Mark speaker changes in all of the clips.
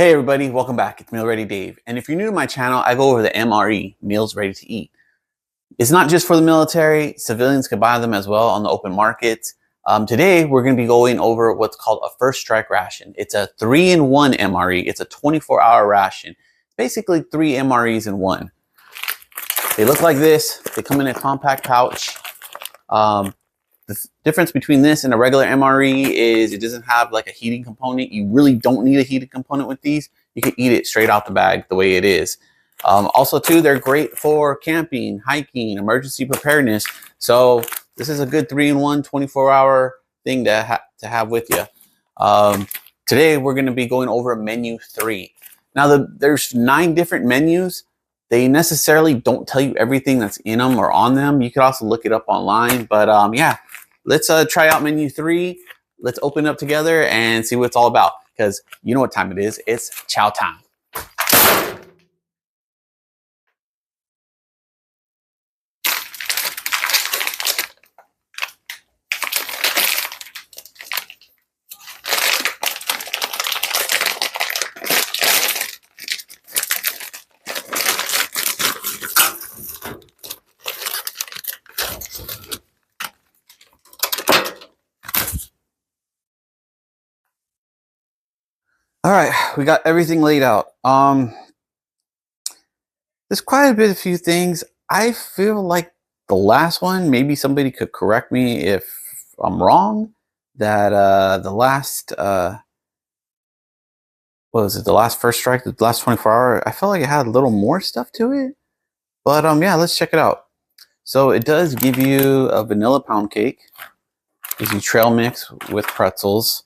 Speaker 1: Hey everybody, welcome back. It's Meal Ready Dave. And if you're new to my channel, I go over the MRE, Meals Ready to Eat. It's not just for the military, civilians can buy them as well on the open market. Today, we're going to be going over what's called a First Strike Ration. It's a 3-in-1 MRE. It's a 24-hour ration. Basically 3 MREs in one. They look like this. They come in a compact pouch. The difference between this and a regular MRE is it doesn't have like a heating component. You really don't need a heating component with these. You can eat it straight out the bag the way it is. Also, too, they're great for camping, hiking, emergency preparedness. So this is a good 3-in-1, 24-hour thing to have with you. Today, we're going to be going over menu 3. Now, there's 9 different menus. They necessarily don't tell you everything that's in them or on them. You could also look it up online. But yeah, let's try out menu 3. Let's open it up together and see what it's all about. Because you know what time it is. It's chow time. All right, we got everything laid out. There's quite a few things. I feel like the last one, maybe somebody could correct me if I'm wrong, that the last, what was it, the last First Strike, the last 24 hour, I felt like it had a little more stuff to it. But yeah, let's check it out. So it does give you a vanilla pound cake. Gives you trail mix with pretzels.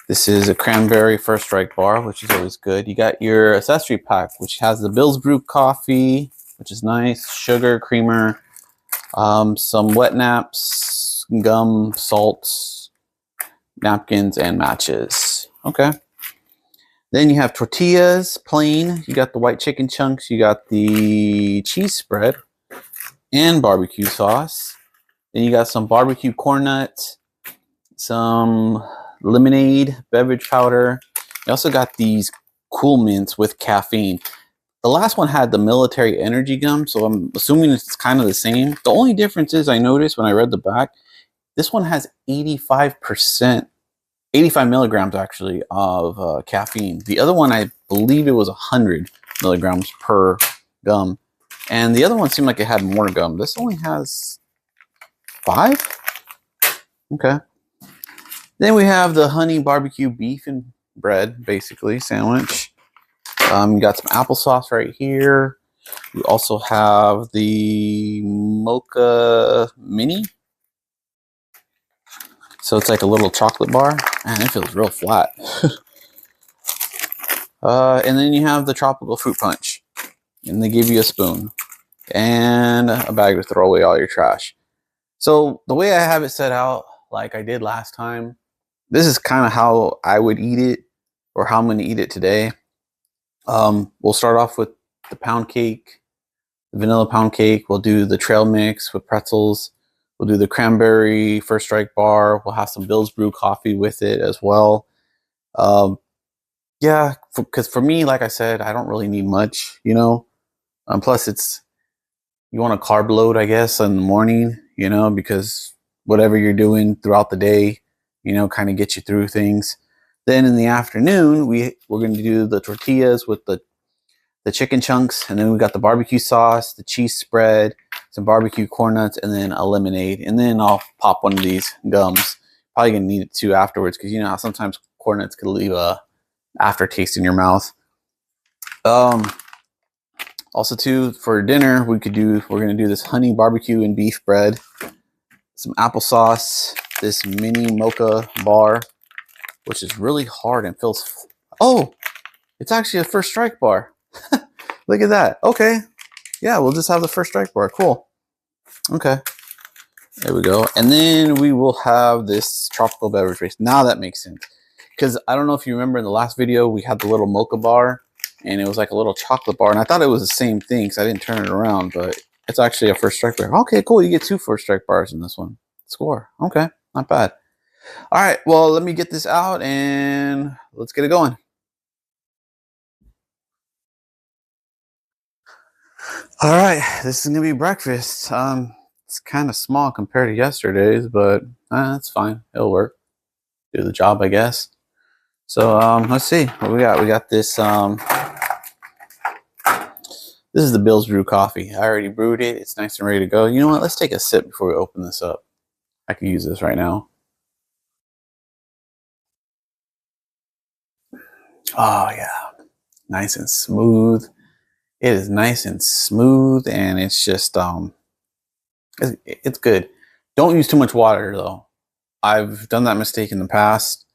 Speaker 1: This is a cranberry First Strike bar, which is always good. You got your accessory pack, which has the Bill's Brew coffee, which is nice, sugar, creamer, some wet naps, gum, salts, napkins, and matches. Okay. Then you have tortillas, plain. You got the white chicken chunks. You got the cheese spread and barbecue sauce. Then you got some barbecue corn nuts, some lemonade, beverage powder. You also got these Cool Mints with caffeine. The last one had the military energy gum, so I'm assuming it's kind of the same. The only difference is I noticed when I read the back, this one has 85%, 85 milligrams actually of caffeine. The other one, I believe it was 100 milligrams per gum. And the other one seemed like it had more gum. This only has 5? Okay. Then we have the honey barbecue beef and bread, basically, sandwich. You got some applesauce right here. You also have the mocha mini. So it's like a little chocolate bar. Man, it feels real flat. And then you have the tropical fruit punch. And they give you a spoon. And a bag to throw away all your trash. So the way I have it set out, like I did last time, this is kind of how I would eat it, or how I'm going to eat it today. We'll start off with the pound cake, the vanilla pound cake. We'll do the trail mix with pretzels. We'll do the cranberry First Strike bar. We'll have some Bill's Brew coffee with it as well. Yeah, because for me, like I said, I don't really need much, you know. Plus, you want a carb load, I guess, in the morning, you know, because whatever you're doing throughout the day, you know, kind of get you through things. Then in the afternoon, we're going to do the tortillas with the chicken chunks, and then we got the barbecue sauce, the cheese spread, some barbecue corn nuts, and then a lemonade. And then I'll pop one of these gums. Probably gonna need it too afterwards, because you know how sometimes corn nuts could leave a aftertaste in your mouth. Also too, for dinner, we're gonna do this honey barbecue and beef bread, some applesauce, this mini mocha bar, which is really hard and feels, oh, it's actually a First Strike bar. Look at that. Okay. Yeah, we'll just have the First Strike bar. Cool. Okay. There we go. And then we will have this tropical beverage base. Now that makes sense. Because I don't know if you remember in the last video, we had the little mocha bar, and it was like a little chocolate bar. And I thought it was the same thing, so I didn't turn it around, but it's actually a First Strike bar. Okay, cool. You get 2 First Strike bars in this one. Score. Okay. Not bad. All right. Well, let me get this out and let's get it going. All right, this is gonna be breakfast. It's kind of small compared to yesterday's, but that's fine. It'll work. Do the job, I guess. So let's see what we got. We got this. This is the Bill's Brew coffee. I already brewed it. It's nice and ready to go. You know what? Let's take a sip before we open this up. I could use this right now. Oh yeah, nice and smooth. It is nice and smooth, and it's just it's good. Don't use too much water though. I've done that mistake in the past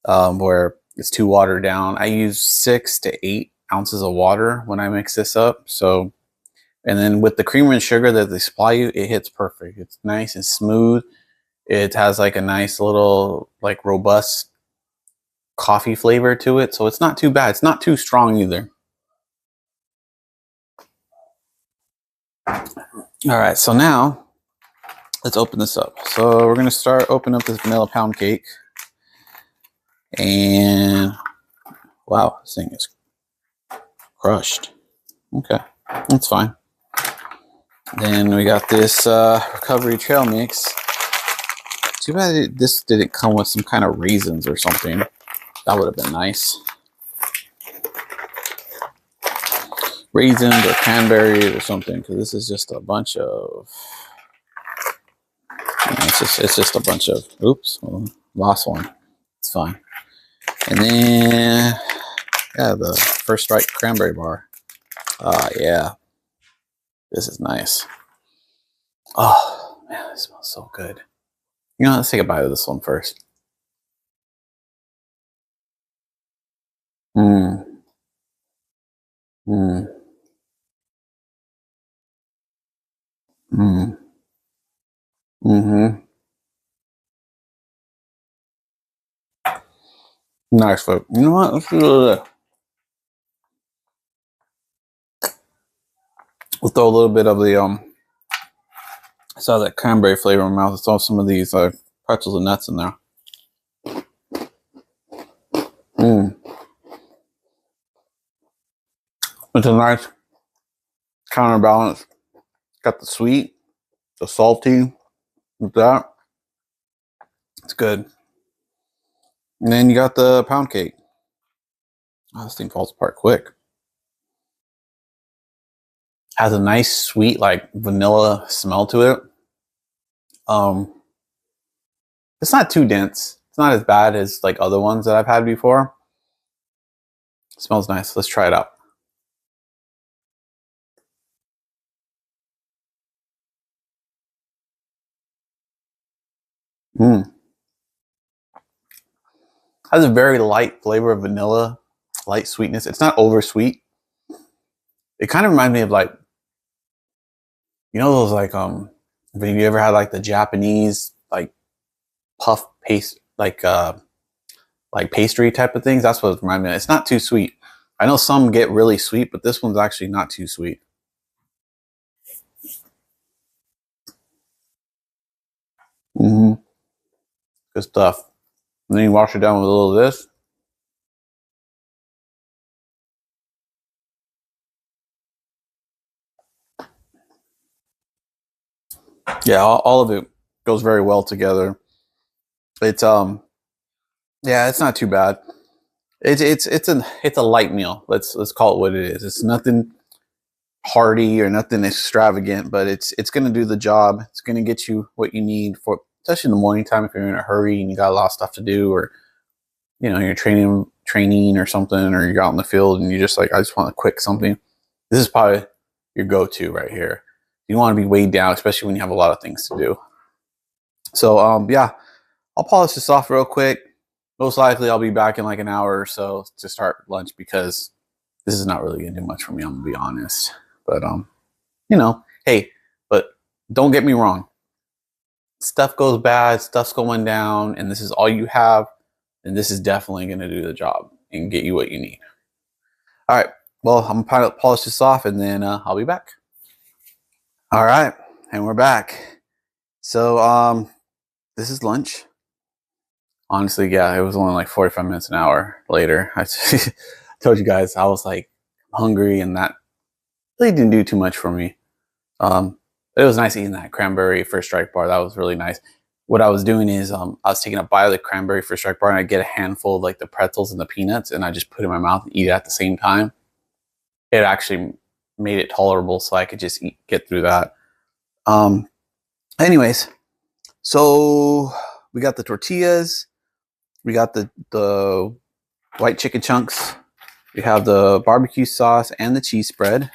Speaker 1: where it's too watered down. I use 6 to 8 ounces of water when I mix this up. So, and then with the creamer and sugar that they supply you, it hits perfect. It's nice and smooth. It has like a nice little like robust coffee flavor to it. So it's not too bad. It's not too strong either. All right, so now let's open this up. So we're gonna start opening up this vanilla pound cake. And wow, this thing is crushed. Okay, that's fine. Then we got this recovery trail mix. Too bad this didn't come with some kind of raisins or something. That would have been nice. Raisins or cranberries or something, because this is just a bunch of. It's just a bunch of. Oops, well, lost one. It's fine. And then yeah, the First Strike cranberry bar. Yeah, this is nice. Oh man, it smells so good. You know, let's take a bite of this one first. Mmm. Mmm. Mmm. Mm-hmm. Nice, but you know what? Let's do this. We'll throw a little bit of the I saw that cranberry flavor in my mouth. I saw some of these pretzels and nuts in there. Mmm. It's a nice counterbalance. Got the sweet, the salty, with that. It's good. And then you got the pound cake. Oh, this thing falls apart quick. Has a nice sweet like vanilla smell to it. It's not too dense. It's not as bad as like other ones that I've had before. It smells nice. Let's try it out. Mmm. Has a very light flavor of vanilla, light sweetness. It's not over sweet. It kind of reminds me of like, you know, those like have you ever had like the Japanese like puff paste like pastry type of things? That's what it reminds me of. It's not too sweet. I know some get really sweet, but this one's actually not too sweet. Mm-hmm. Good stuff. And then you wash it down with a little of this. Yeah, all of it goes very well together. It's yeah, it's not too bad. It's a light meal. Let's call it what it is. It's nothing hearty or nothing extravagant, but it's gonna do the job. It's gonna get you what you need for, especially in the morning time if you're in a hurry and you got a lot of stuff to do, or you know you're training or something, or you're out in the field and you just like I just want a quick something. This is probably your go-to right here. You don't want to be weighed down, especially when you have a lot of things to do. So yeah, I'll polish this off real quick. Most likely I'll be back in like an hour or so to start lunch because this is not really gonna do much for me, I'm gonna be honest. But you know, hey, but don't get me wrong. Stuff goes bad, stuff's going down, and this is all you have, and this is definitely gonna do the job and get you what you need. All right, well, I'm gonna polish this off and then I'll be back. All right, and we're back. So this is lunch. Honestly, yeah, it was only like 45 minutes an hour later. I told you guys I was like hungry and that really didn't do too much for me. It was nice eating that cranberry First Strike bar. That was really nice. What I was doing is I was taking a bite of the cranberry First Strike bar, and I get a handful of like the pretzels and the peanuts, and I just put it in my mouth and eat it at the same time. It actually made it tolerable, so I could just get through that. Anyways, so we got the tortillas, we got the white chicken chunks, we have the barbecue sauce and the cheese spread.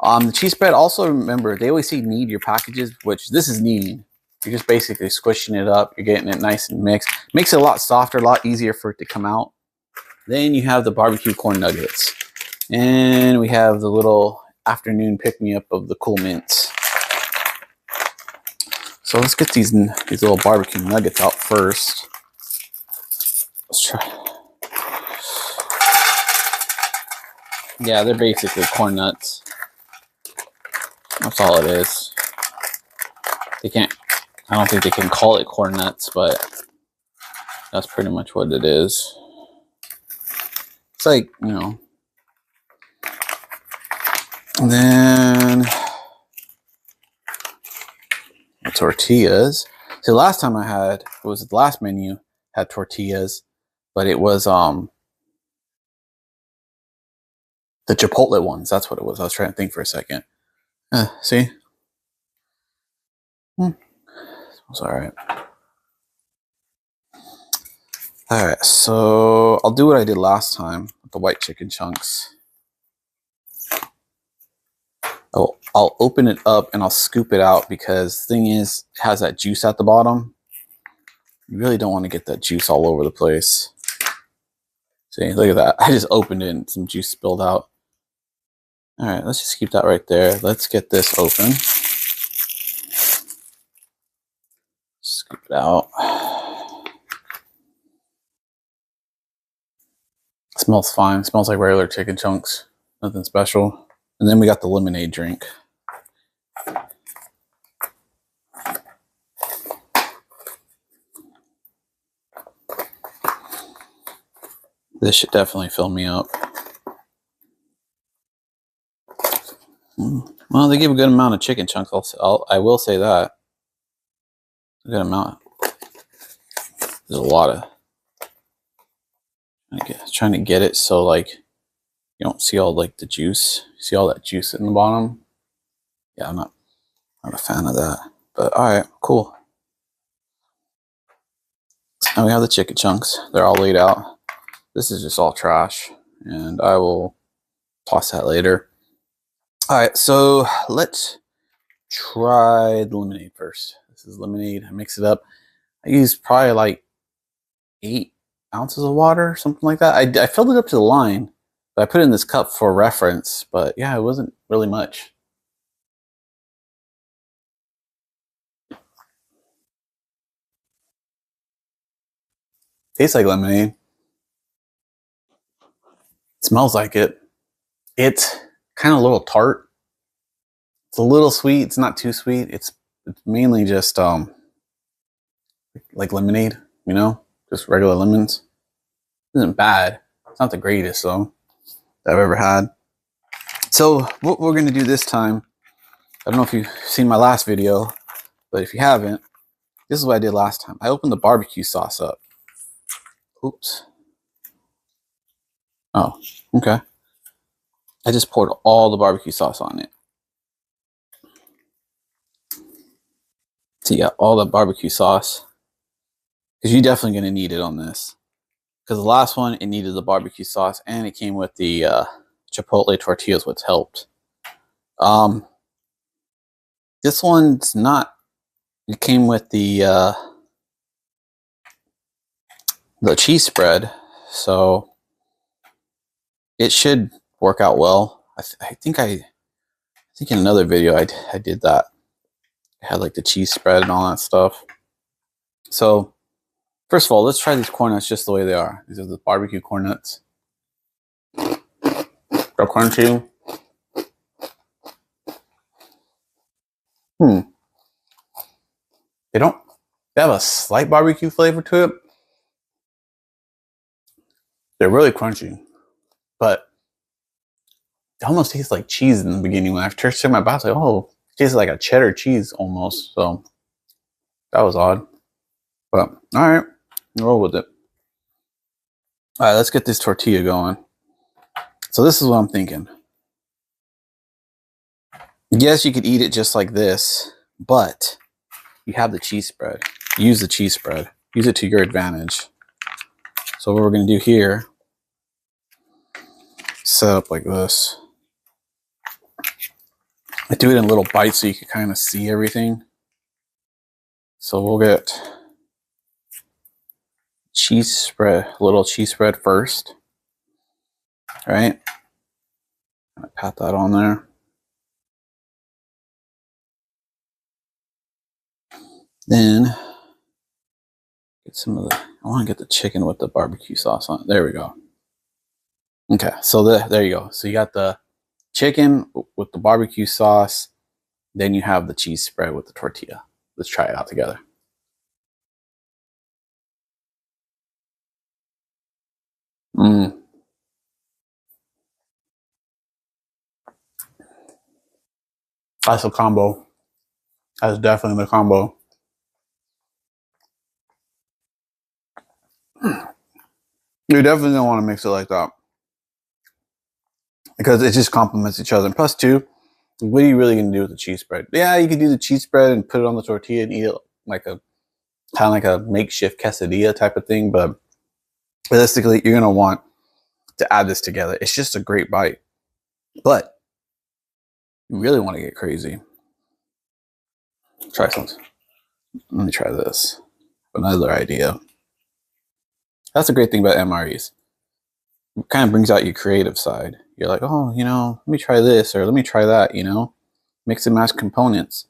Speaker 1: The cheese spread, also remember, they always say knead your packages, which this is kneading. You're just basically squishing it up. You're getting it nice and mixed. Makes it a lot softer, a lot easier for it to come out. Then you have the barbecue corn nuggets. And we have the little afternoon pick-me-up of the Cool Mints. So let's get these little barbecue nuggets out first. Let's try. Yeah, they're basically corn nuts. That's all it is. They can't, I don't think they can call it corn nuts, but that's pretty much what it is. It's like, you know. And then the tortillas. See, last time I had, it was the last menu, had tortillas, but it was the Chipotle ones. That's what it was. I was trying to think for a second. See? It's all right. All right, so I'll do what I did last time with the white chicken chunks. I'll open it up and I'll scoop it out, because the thing is, it has that juice at the bottom. You really don't want to get that juice all over the place. See, look at that. I just opened it and some juice spilled out. All right, let's just keep that right there. Let's get this open. Scoop it out. It smells fine. It smells like regular chicken chunks. Nothing special. And then we got the lemonade drink. This should definitely fill me up. Well, they give a good amount of chicken chunks. I will say that. A good amount. There's a lot of. Trying to get it so like you don't see all like the juice. You see all that juice in the bottom? Yeah, I'm not a fan of that. But all right, cool. Now we have the chicken chunks. They're all laid out. This is just all trash, and I will toss that later. All right, so let's try the lemonade first. This is lemonade. I mix it up. I use probably like 8 ounces of water, something like that. I filled it up to the line, but I put it in this cup for reference. But yeah, it wasn't really much. Tastes like lemonade. Smells like it. It's kind of a little tart. It's a little sweet. It's not too sweet. It's mainly just like lemonade, you know, just regular lemons. It isn't bad. It's not the greatest though that I've ever had. So what we're gonna do this time, I don't know if you've seen my last video, but if you haven't, this is what I did last time. I opened the barbecue sauce up. Oops. Oh, okay. I just poured all the barbecue sauce on it. So yeah, all the barbecue sauce. Because you're definitely going to need it on this. Because the last one, it needed the barbecue sauce, and it came with the Chipotle tortillas, which helped. This one's not. It came with the cheese spread, so it should work out well. I think in another video I did that. I had like the cheese spread and all that stuff. So first of all, let's try these corn nuts just the way they are. These are the barbecue corn nuts. They're crunchy. They have a slight barbecue flavor to it. They're really crunchy, but it almost tastes like cheese in the beginning. When I first took my bite, I was like, oh, it tastes like a cheddar cheese almost. So that was odd. But all right, roll with it. All right, let's get this tortilla going. So this is what I'm thinking. Yes, you could eat it just like this, but you have the cheese spread. Use the cheese spread. Use it to your advantage. So what we're going to do here, set up like this. I do it in little bites so you can kind of see everything. So we'll get cheese spread, a little cheese spread first. All right. Pat that on there. Then get some of the, I want to get the chicken with the barbecue sauce on it. There we go. Okay, so there you go. So you got the chicken with the barbecue sauce. Then you have the cheese spread with the tortilla. Let's try it out together. That's a combo. That's definitely the combo. You definitely don't want to mix it like that, because it just complements each other. And plus, two, what are you really going to do with the cheese spread? Yeah, you could do the cheese spread and put it on the tortilla and eat it like a kind of like a makeshift quesadilla type of thing. But realistically, you're going to want to add this together. It's just a great bite. But you really want to get crazy. Try something. Let me try this. Another idea. That's a great thing about MREs. It kind of brings out your creative side. You're like, oh, you know, let me try this or let me try that, you know, mix and match components.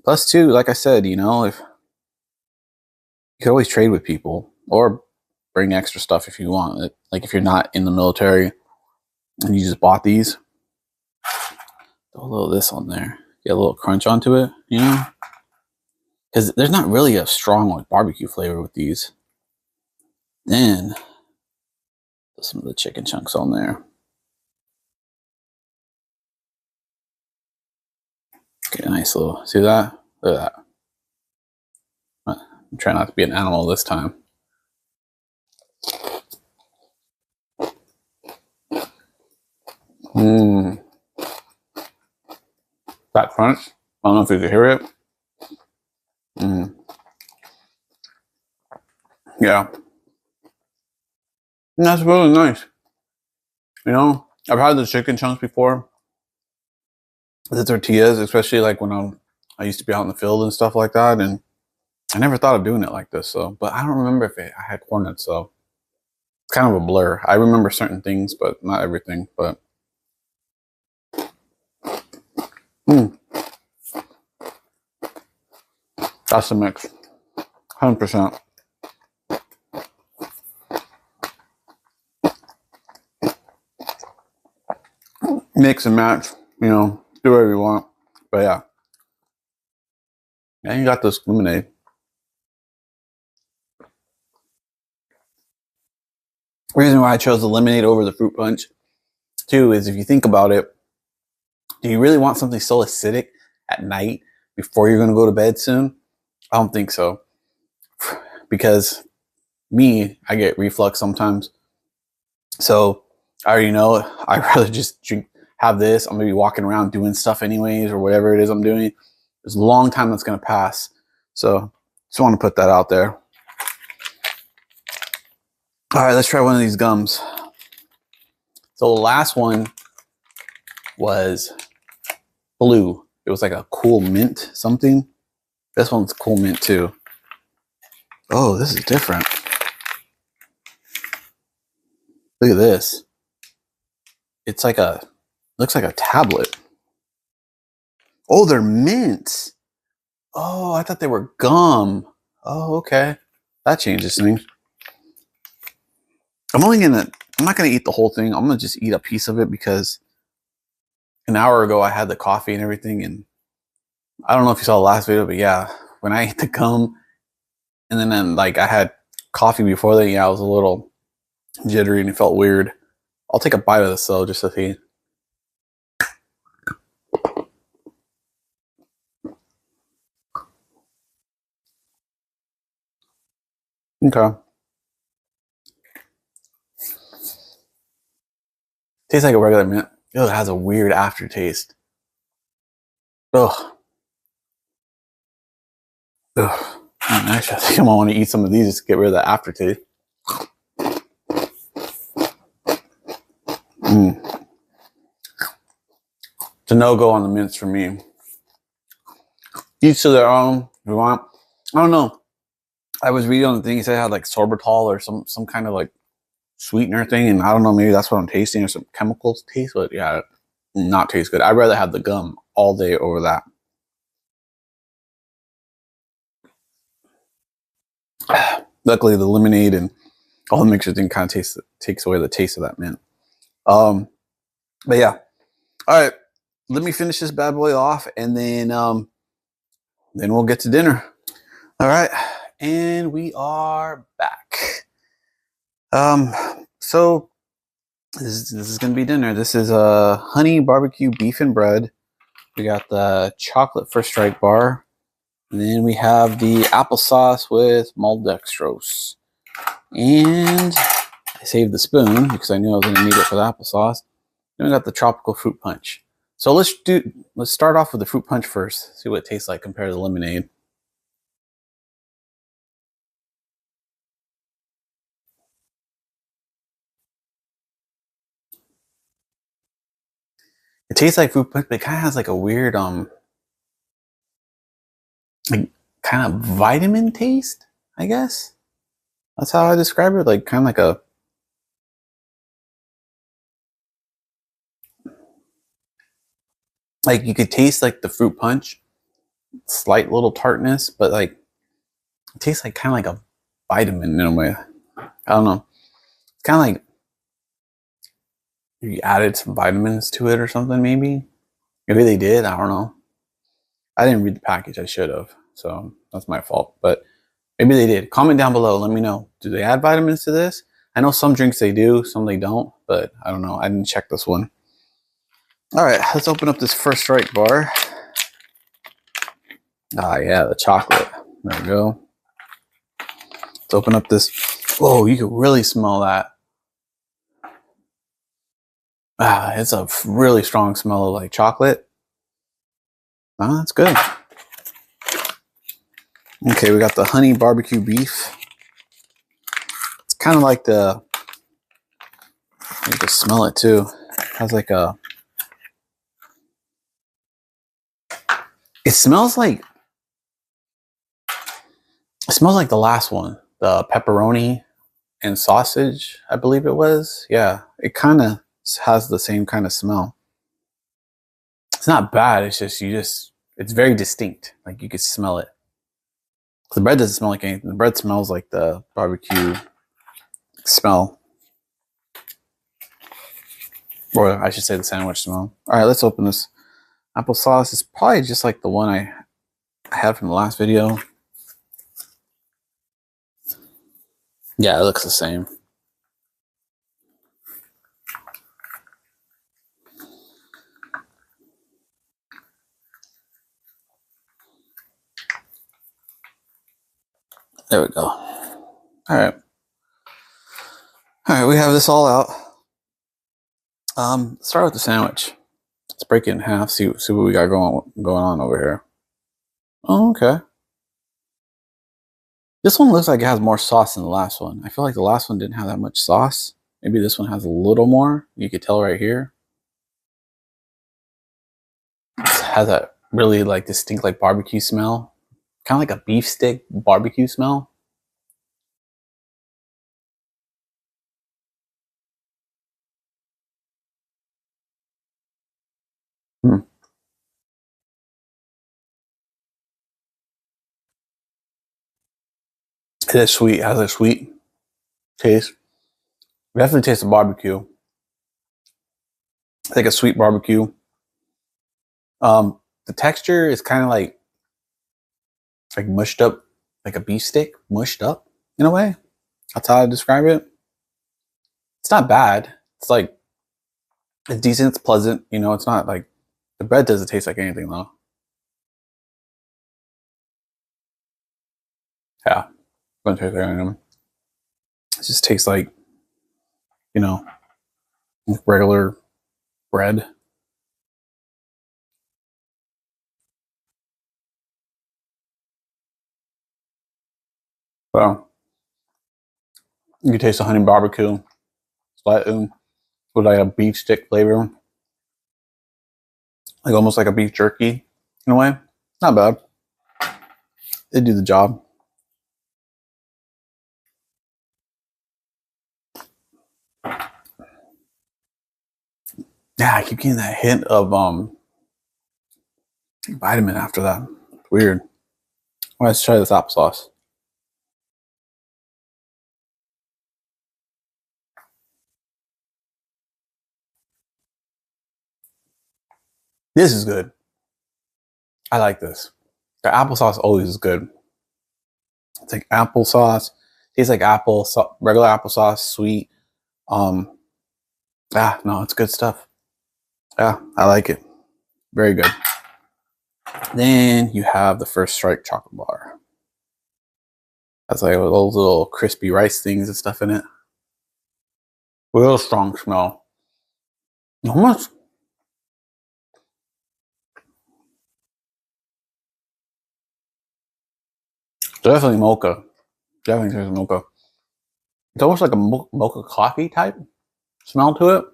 Speaker 1: Plus, two, like I said, you know, if you could always trade with people or bring extra stuff if you want. Like if you're not in the military and you just bought these, throw a little of this on there, get a little crunch onto it, you know, because there's not really a strong like barbecue flavor with these. Then put some of the chicken chunks on there. Get a nice little, see that? Look at that. I'm trying not to be an animal this time. That crunch. I don't know if you can hear it. Yeah. And that's really nice. You know, I've had the chicken chunks before. The tortillas, especially like when I used to be out in the field and stuff like that, and I never thought of doing it like this. So, but I don't remember if I had corn nuts, so it's kind of a blur. I remember certain things, but not everything. But that's the mix, 100%. Mix and match, you know, do whatever you want. But yeah, and you got this lemonade. The reason why I chose the lemonade over the fruit punch, too, is if you think about it, do you really want something so acidic at night before you're going to go to bed soon? I don't think so. Because I get reflux sometimes. So I already know I'd rather just have this. I'm going to be walking around doing stuff anyways, or whatever it is I'm doing. There's a long time that's going to pass. So just want to put that out there. All right, let's try one of these gums. So the last one was blue. It was like a cool mint something. This one's cool mint too. Oh, this is different. Look at this. It's like looks like a tablet. Oh, they're mints. Oh, I thought they were gum. Oh, okay. That changes things. I'm not gonna eat the whole thing. I'm gonna just eat a piece of it because an hour ago I had the coffee and everything, and I don't know if you saw the last video, but yeah, when I ate the gum and then like I had coffee before that, yeah, I was a little jittery and it felt weird. I'll take a bite of this though, just to see. Okay. Tastes like a regular mint. Ew, it has a weird aftertaste. Ugh. Ugh. Actually, I think I want to eat some of these just to get rid of the aftertaste. It's a no-go on the mints for me. Each to their own. If you want. I don't know. I was reading on the thing, he said it had like sorbitol or some kind of like sweetener thing, and I don't know, maybe that's what I'm tasting or some chemicals taste, but yeah, not taste good. I'd rather have the gum all day over that. Luckily, the lemonade and all the mixture thing kind of takes away the taste of that mint. But yeah, all right. Let me finish this bad boy off, and then we'll get to dinner. All right, and we are back. So this is gonna be dinner. This is a honey barbecue beef and bread. We got the chocolate First Strike bar, and then we have the applesauce with maltodextrose. And I saved the spoon because I knew I was gonna need it for the applesauce. Then we got the tropical fruit punch. So let's start off with the fruit punch first. See what it tastes like compared to the lemonade. It tastes like fruit punch, but it kind of has like a weird like kind of vitamin taste, I guess. That's how I describe it. Like kind of like a like you could taste like the fruit punch, slight little tartness, but like it tastes like kind of like a vitamin in a way. I don't know. It's kind of like you added some vitamins to it or something, maybe. Maybe they did. I don't know. I didn't read the package. I should have. So that's my fault. But maybe they did. Comment down below. Let me know. Do they add vitamins to this? I know some drinks they do, some they don't. But I don't know. I didn't check this one. All right. Let's open up this First Strike bar. Ah, yeah. The chocolate. There we go. Let's open up this. Whoa, you can really smell that. Ah, it's a really strong smell of like chocolate. Oh, that's good. Okay, we got the honey barbecue beef. It's kind of like the, you can smell it too. It has like a, it smells like the last one, the pepperoni and sausage, I believe it was. Yeah, it kind of has the same kind of smell. It's not bad. It's just it's very distinct. Like you could smell it. The bread doesn't smell like anything. The bread smells like the barbecue smell. Or I should say the sandwich smell. All right, let's open this. Applesauce is probably just like the one I had from the last video. Yeah, it looks the same. There we go. All right. All right, we have this all out. Start with the sandwich. Let's break it in half. See what we got going on over here. Oh, okay. This one looks like it has more sauce than the last one. I feel like the last one didn't have that much sauce. Maybe this one has a little more. You could tell right here. It has that really like distinct like barbecue smell. Kind of like a beef stick barbecue smell. Hmm. It is sweet. It has a sweet taste. Definitely tastes of barbecue. It's like a sweet barbecue. The texture is kind of like mushed up, like a beef stick, mushed up in a way. That's how I describe it. It's not bad. It's like it's decent. It's pleasant. You know, it's not like the bread doesn't taste like anything though. Yeah, gonna taste like anything. It just tastes like, you know, regular bread. So you can taste the honey barbecue slightly with like a beef stick flavor, like almost like a beef jerky in a way. Not bad. They do the job. Yeah, I keep getting that hint of vitamin after that. It's weird. Let's try this applesauce. This is good. I like this. The applesauce always is good. It's like applesauce. Tastes like apple, regular applesauce, sweet. No, it's good stuff. Yeah, I like it. Very good. Then you have the First Strike chocolate bar. That's like those little crispy rice things and stuff in it. Real strong smell. Almost. Definitely mocha. Definitely tastes mocha. It's almost like a mocha coffee type smell to it.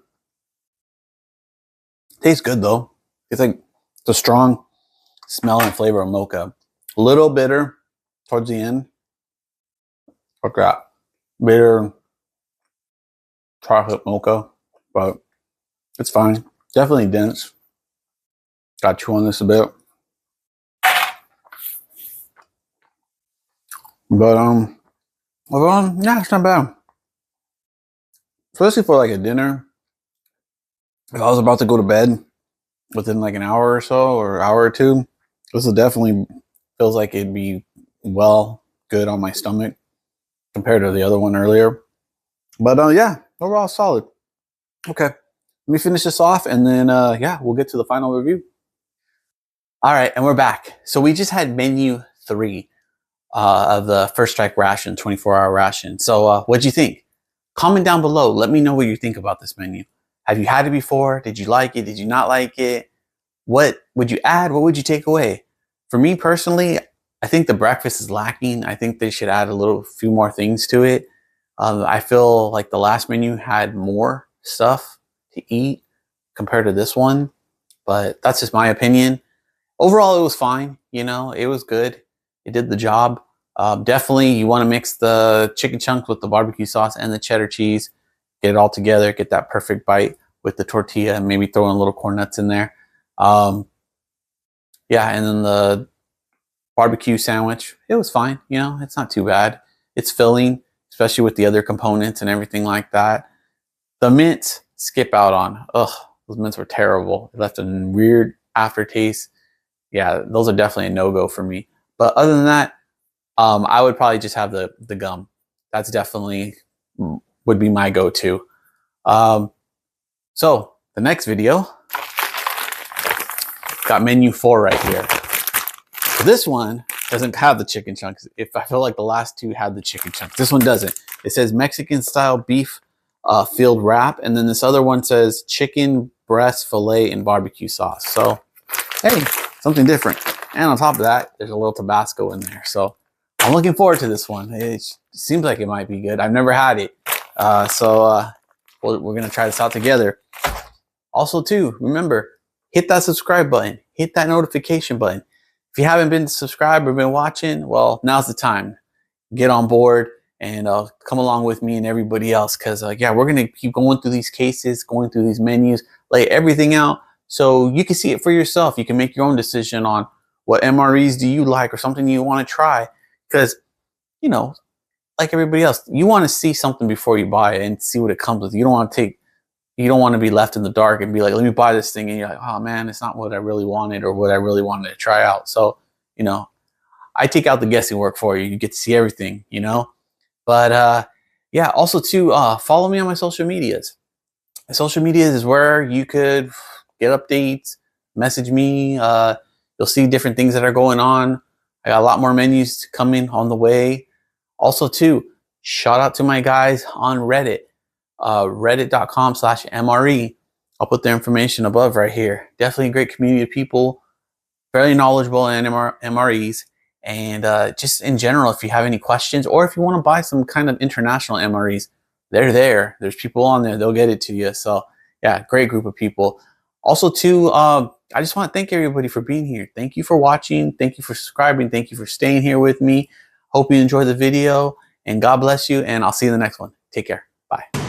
Speaker 1: Tastes good though. It's like the strong smell and flavor of mocha. A little bitter towards the end. Like that. Bitter chocolate mocha. But it's fine. Definitely dense. Got to chew on this a bit. But overall, yeah, it's not bad. Especially for like a dinner. If I was about to go to bed within like an hour or so, or hour or two, this will definitely feels like it'd be well good on my stomach compared to the other one earlier. But yeah, overall solid. Okay, let me finish this off, and then yeah, we'll get to the final review. All right, and we're back. So we just had menu 3 of the First Strike Ration, 24-hour ration. So what'd you think? Comment down below. Let me know what you think about this menu. Have you had it before? Did you like it? Did you not like it? What would you add? What would you take away? For me personally, I think the breakfast is lacking. I think they should add a few more things to it. I feel like the last menu had more stuff to eat compared to this one, but that's just my opinion. Overall, it was fine. You know, it was good. It did the job. Definitely, you want to mix the chicken chunks with the barbecue sauce and the cheddar cheese. Get it all together. Get that perfect bite with the tortilla, and maybe throw in little corn nuts in there. Yeah, and then the barbecue sandwich, it was fine. You know, it's not too bad. It's filling, especially with the other components and everything like that. The mints, skip out on. Ugh, those mints were terrible. It left a weird aftertaste. Yeah, those are definitely a no-go for me. But other than that, I would probably just have the gum. That's definitely would be my go-to. So the next video got menu 4 right here. So this one doesn't have the chicken chunks. If I feel like the last 2 had the chicken chunks, this one doesn't. It says Mexican style beef filled wrap, and then this other one says chicken breast fillet and barbecue sauce. So hey, something different. And on top of that, there's a little Tabasco in there. So I'm looking forward to this one. It seems like it might be good. I've never had it. We're going to try this out together. Also, too, remember, hit that subscribe button. Hit that notification button. If you haven't been subscribed or been watching, well, now's the time. Get on board and come along with me and everybody else. Because, yeah, we're going to keep going through these cases, going through these menus, lay everything out so you can see it for yourself. You can make your own decision on what MREs do you like or something you want to try. Because, you know, like everybody else, you want to see something before you buy it and see what it comes with. You don't want to be left in the dark and be like, let me buy this thing. And you're like, oh man, it's not what I really wanted or what I really wanted to try out. So, you know, I take out the guessing work for you. You get to see everything, you know. But yeah, also too, follow me on my social medias. My social medias is where you could get updates, message me. You'll see different things that are going on. I got a lot more menus coming on the way. Also too, Shout out to my guys on Reddit, reddit.com/MRE. I'll put their information above right here. Definitely a great community of people, fairly knowledgeable in MREs. And just in general, if you have any questions or if you want to buy some kind of international MREs, they're there. There's people on there. They'll get it to you. So yeah, great group of people. Also too, I just want to thank everybody for being here. Thank you for watching. Thank you for subscribing. Thank you for staying here with me. Hope you enjoyed the video, and God bless you. And I'll see you in the next one. Take care. Bye.